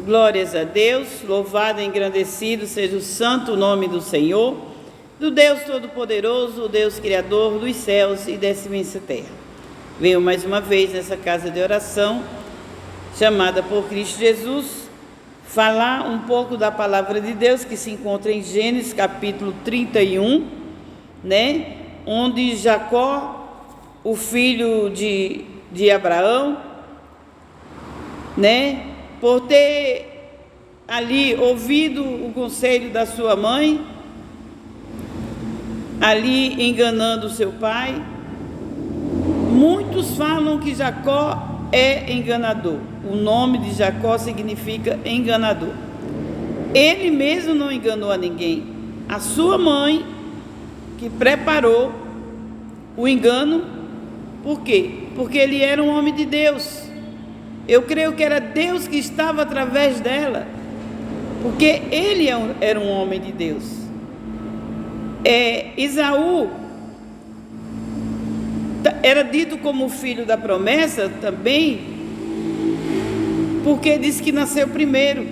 Glórias a Deus, louvado e engrandecido seja o santo nome do Senhor, do Deus Todo-Poderoso, o Deus Criador dos céus e dessa imensa terra. Venho mais uma vez nessa casa de oração, chamada por Cristo Jesus, falar um pouco da palavra de Deus que se encontra em Gênesis capítulo 31, onde Jacó, o filho de Abraão, por ter ali ouvido o conselho da sua mãe, ali enganando seu pai. Muitos falam que Jacó é enganador. O nome de Jacó significa enganador. Ele mesmo não enganou a ninguém. A sua mãe que preparou o engano. Por quê? Porque ele era um homem de Deus. Eu creio que era Deus que estava através dela, porque ele era um homem de Deus. Esaú era dito como filho da promessa também, porque diz que nasceu primeiro.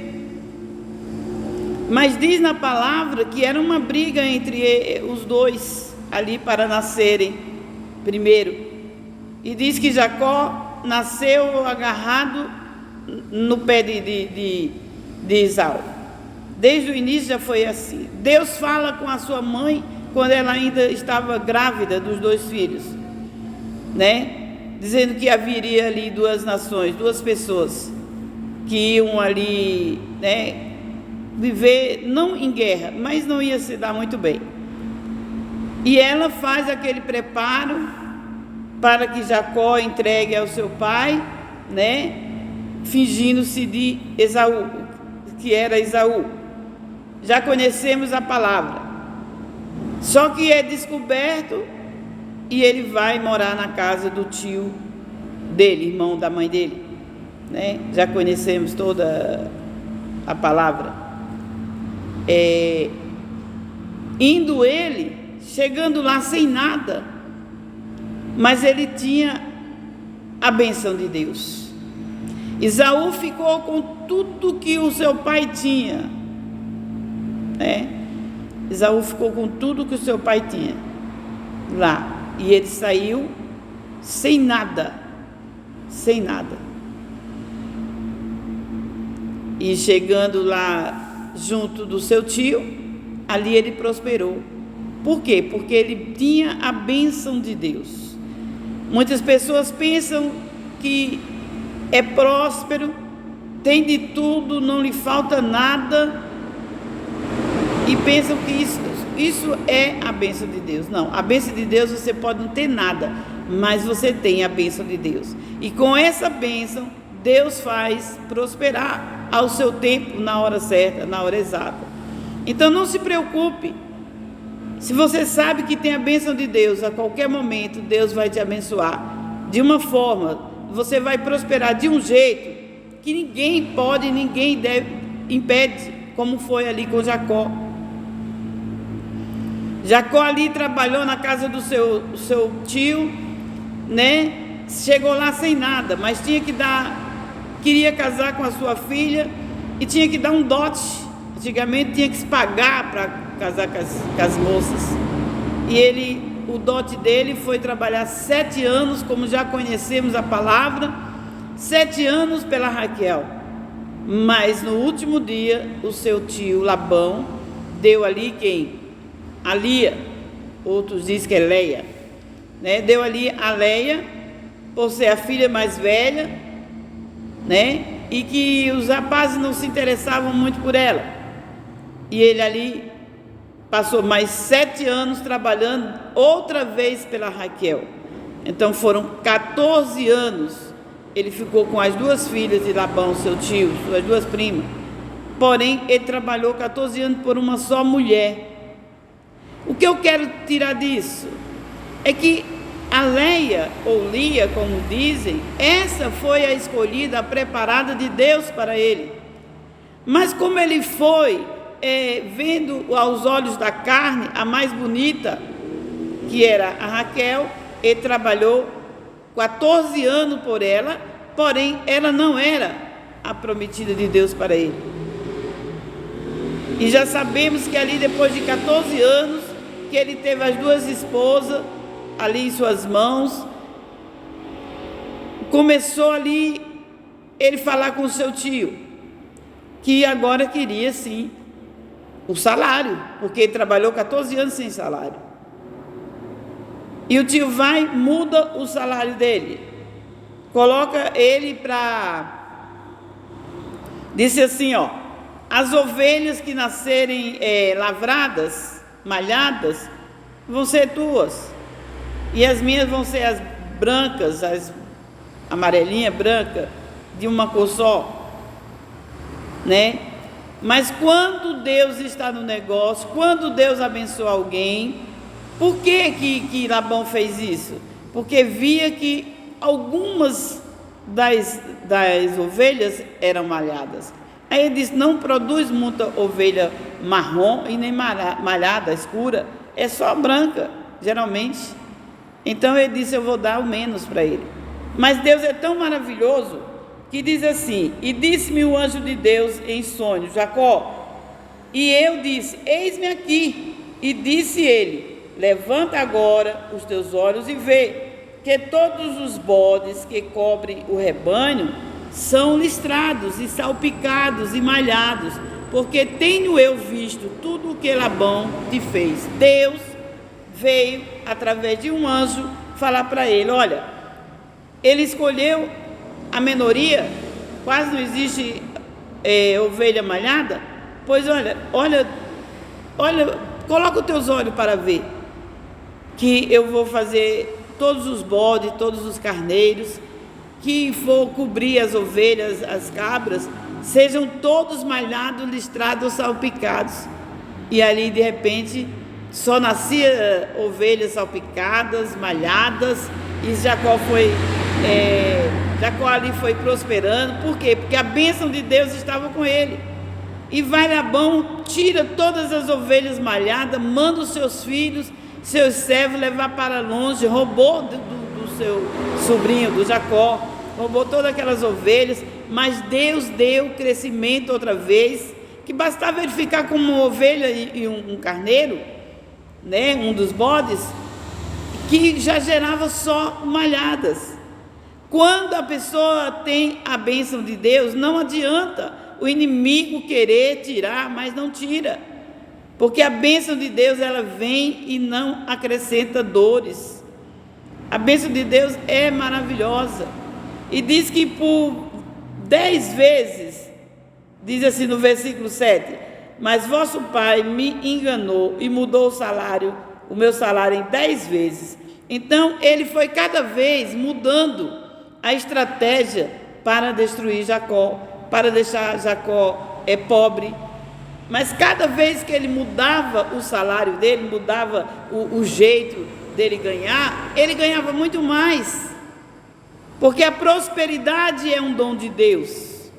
Mas diz na palavra que era uma briga entre os dois ali para nascerem primeiro. E diz que Jacó nasceu agarrado no pé de Esaú. Desde o início já foi assim. Deus fala com a sua mãe quando ela ainda estava grávida dos dois filhos, dizendo que haveria ali duas nações, duas pessoas que iam ali, viver não em guerra, mas não ia se dar muito bem. E ela faz aquele preparo para que Jacó entregue ao seu pai, fingindo-se de Esaú, que era Esaú. Já conhecemos a palavra. Só que é descoberto e ele vai morar na casa do tio dele, irmão da mãe dele. Já conhecemos toda a palavra. Indo ele, chegando lá sem nada, mas ele tinha a bênção de Deus. Esaú ficou com tudo que o seu pai tinha. Esaú ficou com tudo que o seu pai tinha lá. E ele saiu sem nada. Sem nada. E chegando lá junto do seu tio, ali ele prosperou. Por quê? Porque ele tinha a bênção de Deus. Muitas pessoas pensam que é próspero, tem de tudo, não lhe falta nada, e pensam que isso é a bênção de Deus. Não, a bênção de Deus você pode não ter nada, mas você tem a bênção de Deus. E com essa bênção, Deus faz prosperar ao seu tempo, na hora certa, na hora exata. Então não se preocupe. Se você sabe que tem a bênção de Deus, a qualquer momento Deus vai te abençoar. De uma forma, você vai prosperar de um jeito que ninguém pode, ninguém impede, como foi ali com Jacó. Jacó ali trabalhou na casa do seu tio, chegou lá sem nada, mas queria casar com a sua filha e tinha que dar um dote. Antigamente tinha que se pagar para casar com as moças. E o dote dele foi trabalhar 7 anos, como já conhecemos a palavra, 7 anos pela Raquel. Mas no último dia, o seu tio Labão deu ali quem? A Lia, outros dizem que é Leia, deu ali a Leia, por ser a filha mais velha, e que os rapazes não se interessavam muito por ela. E ele ali passou mais 7 anos trabalhando outra vez pela Raquel. Então foram 14 anos. Ele ficou com as 2 filhas de Labão, seu tio, suas 2 primas. Porém, ele trabalhou 14 anos por uma só mulher. O que eu quero tirar disso é que a Leia, ou Lia, como dizem, essa foi a escolhida, a preparada de Deus para ele. Mas como ele foi vendo aos olhos da carne a mais bonita, que era a Raquel, ele trabalhou 14 anos por ela, porém ela não era a prometida de Deus para ele. E já sabemos que ali, depois de 14 anos, que ele teve as 2 esposas ali em suas mãos, começou ali ele falar com o seu tio, que agora queria sim o salário, porque ele trabalhou 14 anos sem salário. E o tio vai, muda o salário dele, coloca ele para... Disse assim, ó: as ovelhas que nascerem lavradas, malhadas, vão ser tuas, e as minhas vão ser as brancas, as amarelinha, branca, de uma cor só, né? Mas quando Deus está no negócio, quando Deus abençoa alguém, por que Labão fez isso? Porque via que algumas das ovelhas eram malhadas. Aí ele disse: não produz muita ovelha marrom e nem malhada, escura, é só branca, geralmente. Então ele disse: eu vou dar o menos para ele. Mas Deus é tão maravilhoso que diz assim: e disse-me o anjo de Deus em sonho, Jacó. E eu disse: eis-me aqui. E disse ele: levanta agora os teus olhos e vê que todos os bodes que cobrem o rebanho são listrados e salpicados e malhados, porque tenho eu visto tudo o que Labão te fez. Deus veio através de um anjo falar para ele: olha, ele escolheu a menoria, quase não existe ovelha malhada. Pois olha, coloca os teus olhos para ver que eu vou fazer todos os bodes, todos os carneiros, que for cobrir as ovelhas, as cabras, sejam todos malhados, listrados, salpicados. E ali de repente só nascia ovelhas salpicadas, malhadas, e Jacó ali foi prosperando. Por quê? Porque a bênção de Deus estava com ele. E vai Labão, tira todas as ovelhas malhadas, manda os seus filhos, seus servos levar para longe, roubou do seu sobrinho, do Jacó, roubou todas aquelas ovelhas, mas Deus deu crescimento outra vez, que bastava ele ficar com uma ovelha e um carneiro, né, um dos bodes, que já gerava só malhadas. Quando a pessoa tem a bênção de Deus, não adianta o inimigo querer tirar, mas não tira, porque a bênção de Deus, ela vem e não acrescenta dores. A bênção de Deus é maravilhosa, e diz que por 10 vezes, diz assim no versículo 7, mas vosso pai me enganou e mudou o meu salário em 10 vezes. Então ele foi cada vez mudando a estratégia para destruir Jacó, para deixar Jacó pobre. Mas cada vez que ele mudava o salário dele, mudava o jeito dele ganhar, ele ganhava muito mais, porque a prosperidade é um dom de Deus.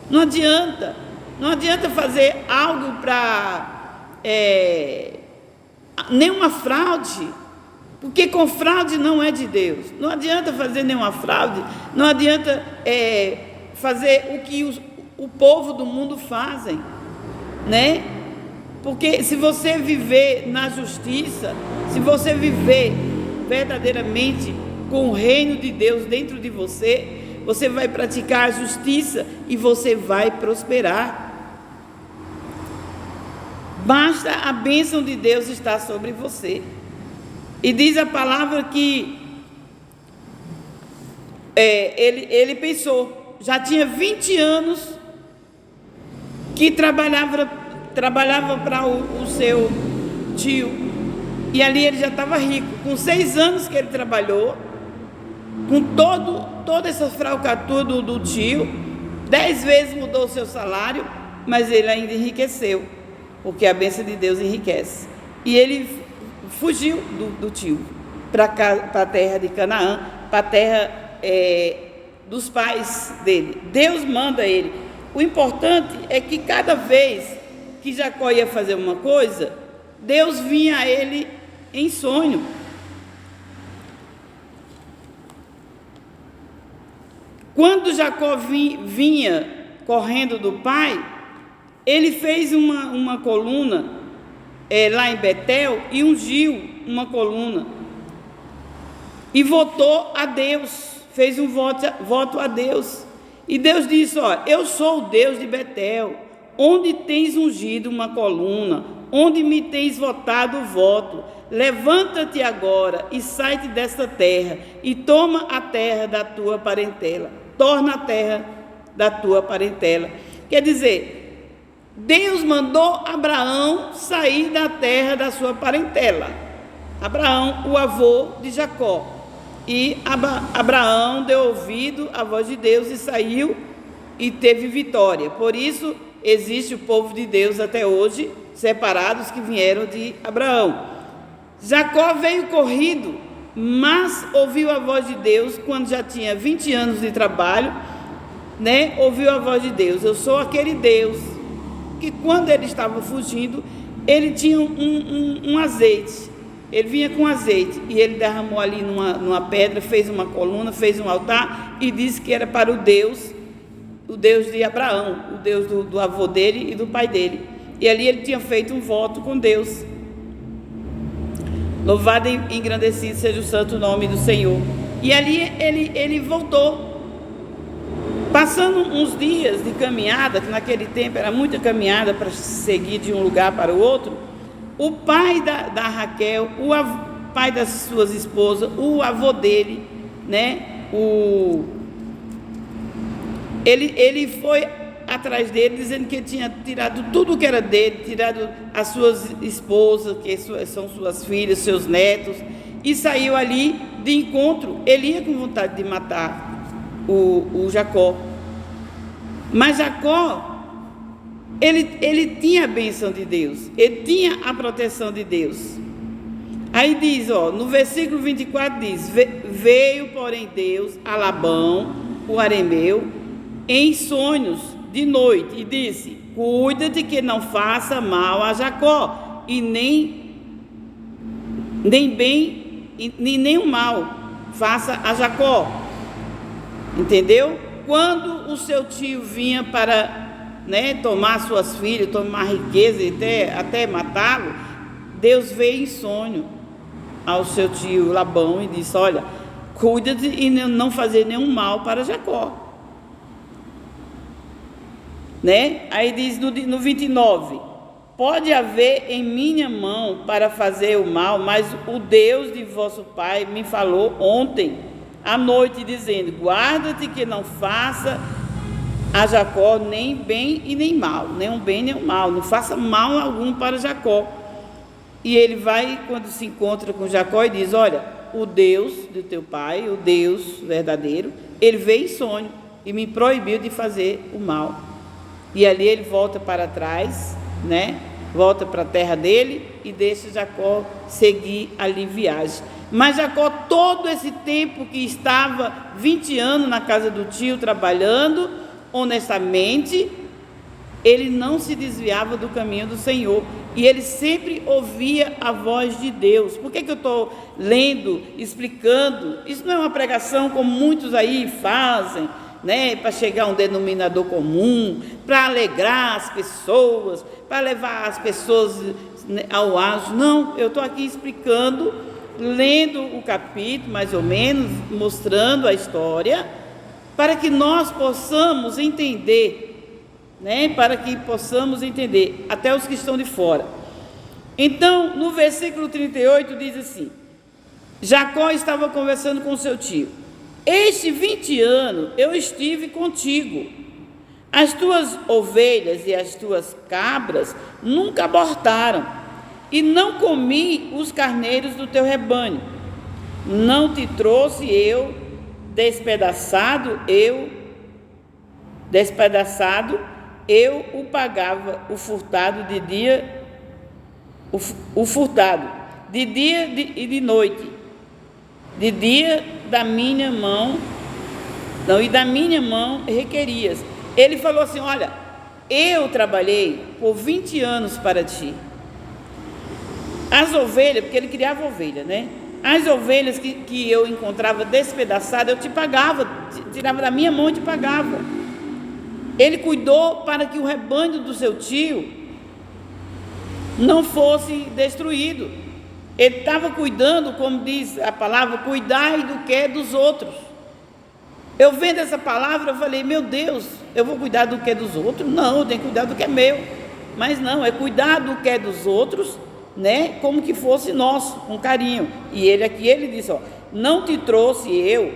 Não adianta fazer algo para nenhuma fraude, porque com fraude não é de Deus. Não adianta fazer nenhuma fraude, não adianta fazer o que o povo do mundo fazem, né? Porque se você viver na justiça, se você viver verdadeiramente com o reino de Deus dentro de você, você vai praticar a justiça e você vai prosperar. Basta a bênção de Deus estar sobre você. E diz a palavra que ele pensou, já tinha 20 anos que trabalhava para o seu tio, e ali ele já estava rico. Com 6 anos que ele trabalhou, com toda essa fraucatura do tio, 10 vezes mudou o seu salário, mas ele ainda enriqueceu, porque a bênção de Deus enriquece. E ele fugiu do tio para a terra de Canaã, para a terra dos pais dele. Deus manda ele. O importante é que cada vez que Jacó ia fazer uma coisa, Deus vinha a ele em sonho. Quando Jacó vinha correndo do pai, ele fez uma coluna lá em Betel e ungiu uma coluna e votou a Deus, fez um voto a Deus. E Deus disse: ó, eu sou o Deus de Betel, onde tens ungido uma coluna, onde me tens votado o voto. Levanta-te agora e sai-te desta terra e toma a terra da tua parentela. Torna a terra da tua parentela. Quer dizer, Deus mandou Abraão sair da terra da sua parentela. Abraão, o avô de Jacó. E Abraão deu ouvido à voz de Deus e saiu e teve vitória. Por isso existe o povo de Deus até hoje, separados que vieram de Abraão. Jacó veio corrido, mas ouviu a voz de Deus quando já tinha 20 anos de trabalho, né? Ouviu a voz de Deus: eu sou aquele Deus. Que quando ele estava fugindo, ele tinha um azeite, ele vinha com azeite, e ele derramou ali numa pedra, fez uma coluna, fez um altar, e disse que era para o Deus de Abraão, o Deus do avô dele e do pai dele. E ali ele tinha feito um voto com Deus. Louvado e engrandecido seja o santo nome do Senhor. E ali ele voltou. Passando uns dias de caminhada, que naquele tempo era muita caminhada para seguir de um lugar para o outro, o pai da Raquel, pai das suas esposas, o avô dele, né, ele foi atrás dele, dizendo que ele tinha tirado tudo o que era dele, tirado as suas esposas, que são suas filhas, seus netos, e saiu ali de encontro. Ele ia com vontade de matar o Jacó, mas Jacó, ele tinha a bênção de Deus, ele tinha a proteção de Deus. Aí diz, ó, no versículo 24 diz: veio porém Deus a Labão, o arameu, em sonhos de noite, e disse: cuida-te que não faça mal a Jacó, e nem bem, nem nenhum mal faça a Jacó. Entendeu? Quando o seu tio vinha para, né, tomar suas filhas, tomar riqueza e até matá-lo, Deus veio em sonho ao seu tio Labão e disse: olha, cuida-te e não fazer nenhum mal para Jacó. Né? Aí diz no 29: pode haver em minha mão para fazer o mal, mas o Deus de vosso pai me falou ontem à noite, dizendo: guarda-te que não faça a Jacó nem bem e nem mal, nem um bem nem um mal, não faça mal algum para Jacó. E ele vai, quando se encontra com Jacó, e diz: olha, o Deus do teu pai, o Deus verdadeiro, ele veio em sonho e me proibiu de fazer o mal. E ali ele volta para trás, né? Volta para a terra dele e deixa Jacó seguir ali viagem. Mas Jacó, todo esse tempo que estava 20 anos na casa do tio trabalhando honestamente, ele não se desviava do caminho do Senhor, e ele sempre ouvia a voz de Deus. Por que eu estou lendo, explicando? Isso não é uma pregação como muitos aí fazem, né, para chegar a um denominador comum, para alegrar as pessoas, para levar as pessoas ao aso. Não, eu estou aqui explicando, lendo o capítulo, mais ou menos, mostrando a história, para que nós possamos entender, né, para que possamos entender, até os que estão de fora. Então, no versículo 38 diz assim: Jacó estava conversando com seu tio: estes 20 anos eu estive contigo, as tuas ovelhas e as tuas cabras nunca abortaram, e não comi os carneiros do teu rebanho. Não te trouxe eu despedaçado, eu o pagava o furtado de dia, o furtado de dia e de noite, de dia da minha mão, não, e da minha mão requerias. Ele falou assim: olha, eu trabalhei por 20 anos para ti. As ovelhas, porque ele criava ovelha, né? As ovelhas que eu encontrava despedaçadas, eu te pagava, tirava da minha mão e te pagava. Ele cuidou para que o rebanho do seu tio não fosse destruído. Ele estava cuidando, como diz a palavra, cuidai do que é dos outros. Eu vendo essa palavra, eu falei, meu Deus, eu vou cuidar do que é dos outros? Não, eu tenho que cuidar do que é meu. Mas não, é cuidar do que é dos outros, né, como que fosse nosso, com carinho. E ele aqui, ele disse, ó, não te trouxe eu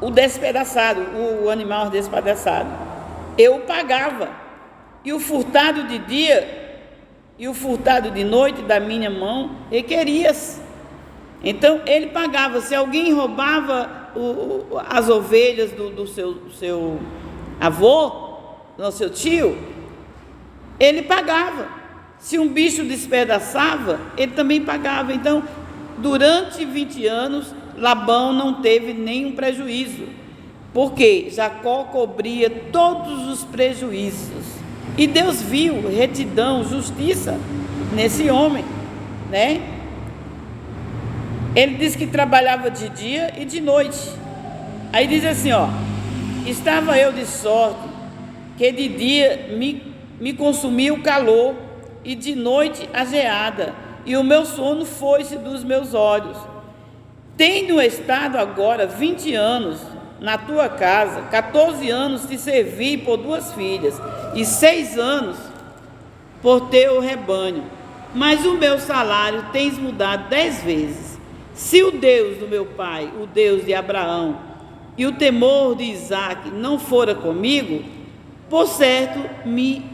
o despedaçado, o animal despedaçado. Eu pagava. E o furtado de dia e o furtado de noite da minha mão requerias. Então ele pagava. Se alguém roubava as ovelhas do seu avô, do seu tio, ele pagava. Se um bicho despedaçava, ele também pagava. Então, durante 20 anos, Labão não teve nenhum prejuízo, porque Jacó cobria todos os prejuízos. E Deus viu retidão, justiça nesse homem, né? Ele diz que trabalhava de dia e de noite. Aí diz assim, ó, estava eu de sorte, que de dia me consumia o calor, e de noite a geada, e o meu sono foi-se dos meus olhos. Tendo estado agora 20 anos na tua casa, 14 anos te servi por 2 filhas, e 6 anos por teu rebanho, mas o meu salário tens mudado 10 vezes. Se o Deus do meu pai, o Deus de Abraão, e o temor de Isaque não fora comigo, por certo me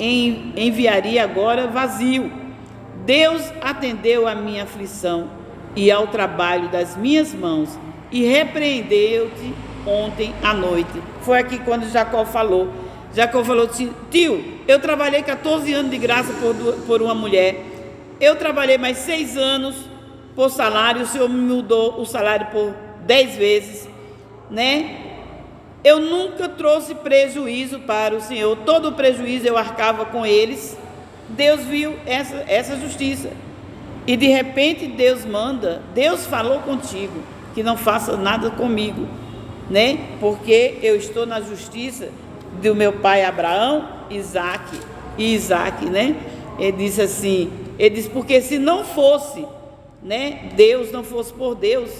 enviaria agora vazio. Deus atendeu à minha aflição e ao trabalho das minhas mãos, e repreendeu-te ontem à noite. Foi aqui quando Jacó falou. Jacó falou assim, tio, eu trabalhei 14 anos de graça por uma mulher, eu trabalhei mais 6 anos por salário, o Senhor me mudou o salário por 10 vezes, né? Eu nunca trouxe prejuízo para o Senhor, todo o prejuízo eu arcava com eles. Deus viu essa justiça, e de repente Deus manda, Deus falou contigo, que não faça nada comigo, né? Porque eu estou na justiça do meu pai Abraão, Isaque, né? Ele disse assim, ele disse, porque se não fosse, né, Deus não fosse por Deus,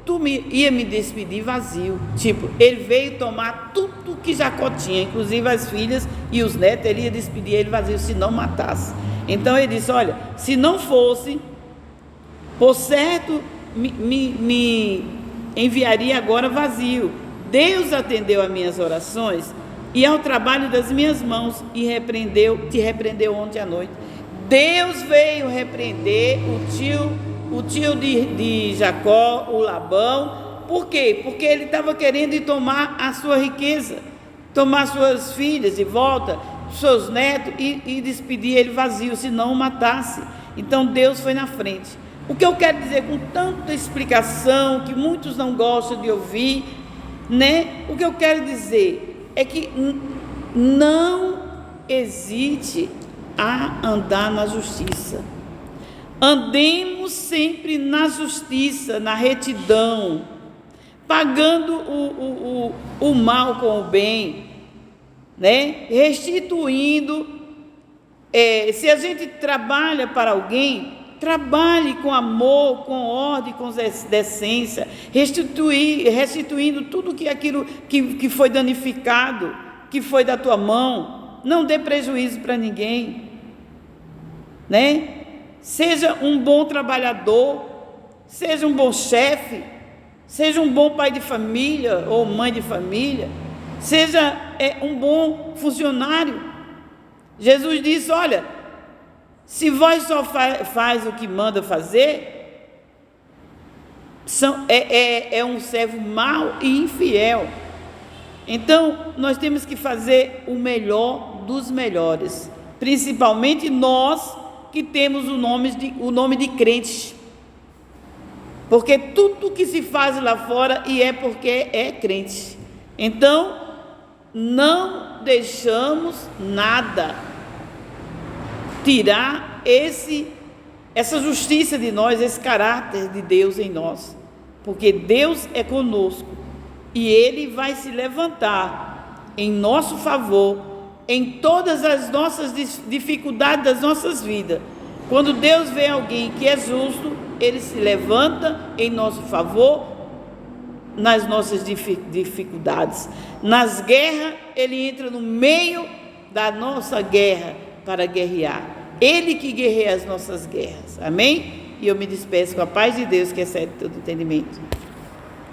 tu ia me despedir vazio. Tipo, ele veio tomar tudo que Jacó tinha, inclusive as filhas e os netos, ele ia despedir ele vazio se não matasse. Então ele disse, olha, se não fosse, por certo me enviaria agora vazio. Deus atendeu a minhas orações e ao trabalho das minhas mãos, e te repreendeu ontem à noite. Deus veio repreender o tio de Jacó, o Labão. Por quê? Porque ele estava querendo ir tomar a sua riqueza, tomar suas filhas de volta, seus netos, e despedir ele vazio, se não o matasse. Então Deus foi na frente. O que eu quero dizer com tanta explicação, que muitos não gostam de ouvir, né? O que eu quero dizer é que não hesite a andar na justiça. Andemos sempre na justiça, na retidão, pagando o mal com o bem, né? Restituindo. Se a gente trabalha para alguém, trabalhe com amor, com ordem, com decência, restituindo tudo aquilo que foi danificado, que foi da tua mão. Não dê prejuízo para ninguém, né? Seja um bom trabalhador, seja um bom chefe, seja um bom pai de família ou mãe de família, seja um bom funcionário. Jesus disse, olha, se vós só faz o que manda fazer, é um servo mau e infiel. Então, nós temos que fazer o melhor dos melhores, principalmente nós que temos o nome de crente, porque tudo que se faz lá fora é porque é crente. Então, não deixamos nada tirar essa justiça de nós, esse caráter de Deus em nós, porque Deus é conosco e Ele vai se levantar, em nosso favor, em todas as nossas dificuldades das nossas vidas. Quando Deus vê alguém que é justo, Ele se levanta em nosso favor nas nossas dificuldades. Nas guerras, Ele entra no meio da nossa guerra para guerrear. Ele que guerreia as nossas guerras. Amém? E eu me despeço com a paz de Deus, que excede todo entendimento.